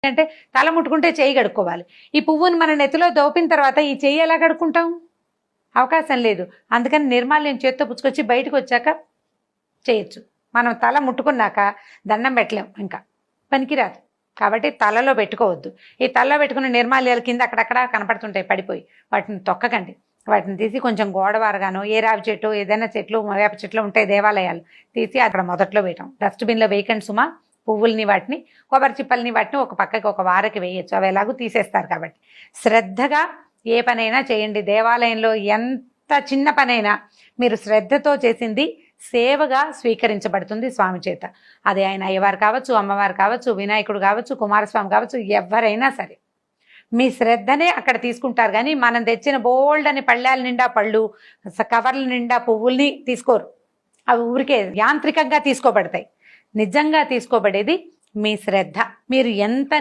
అంటే తల ముట్టుకుంటే చెయ్యి కడుక్కోవాలి. ఈ పువ్వుని మన నెత్తిలో దోపిన తర్వాత ఈ చెయ్యి ఎలా కడుక్కుంటాం? అవకాశం లేదు. అందుకని నిర్మాల్యం చేత్తో పుచ్చుకొచ్చి బయటకు వచ్చాక చేయొచ్చు. మనం తల ముట్టుకున్నాక దండం పెట్టలేం, ఇంకా పనికిరాదు. కాబట్టి తలలో పెట్టుకోవద్దు. ఈ తలలో పెట్టుకున్న నిర్మాల్యాల కింద అక్కడక్కడ కనపడుతుంటాయి పడిపోయి, వాటిని తొక్కకండి. వాటిని తీసి కొంచెం గోడవారగానో ఏ రావి చెట్టు ఏదైనా చెట్లు వేప చెట్లు ఉంటాయి దేవాలయాలు, తీసి అక్కడ మొదట్లో వేయటం. డస్ట్బిన్లో వేయకండి సుమా. పువ్వుల్ని వాటిని కొబ్బరి చిప్పల్ని వాటిని ఒక పక్కకి ఒక వారకి వేయచ్చు, అవి ఎలాగూ తీసేస్తారు. కాబట్టి శ్రద్ధగా ఏ పనైనా చేయండి. దేవాలయంలో ఎంత చిన్న పనైనా మీరు శ్రద్ధతో చేసింది సేవగా స్వీకరించబడుతుంది స్వామి చేత. అది ఆయన అయ్యవారు కావచ్చు, అమ్మవారు కావచ్చు, వినాయకుడు కావచ్చు, కుమారస్వామి కావచ్చు, ఎవరైనా సరే మీ శ్రద్ధనే అక్కడ తీసుకుంటారు. కానీ మనం తెచ్చిన బోల్డ్ అని పళ్ళాల నిండా పళ్ళు, కవర్ల నిండా పువ్వుల్ని తీసుకోరు. అవి ఊరికే యాంత్రికంగా తీసుకోబడతాయి. నిజంగా తీసుకోబడేది మీ శ్రద్ధ. మీరు ఎంత